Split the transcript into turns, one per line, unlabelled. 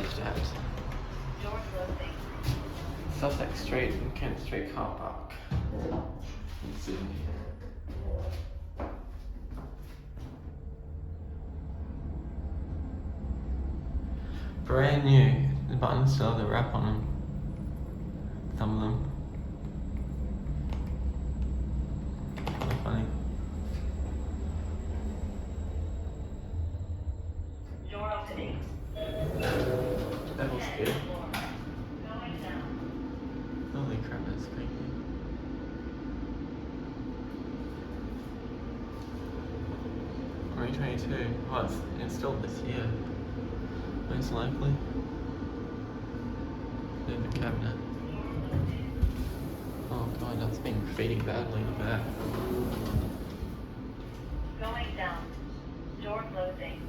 staged at
Door closing.
Sussex Street and Kent Street Carpark in Sydney. Brand new. The buttons still have the wrap on them. Some of them. Kind of funny.
Door opening.
That was good.
Going down.
Holy crap, that's creepy. Only 22. Oh, it's installed this year. Most likely. In the cabinet. Oh god, that's been graffiti badly in the back.
Going down. Door closing.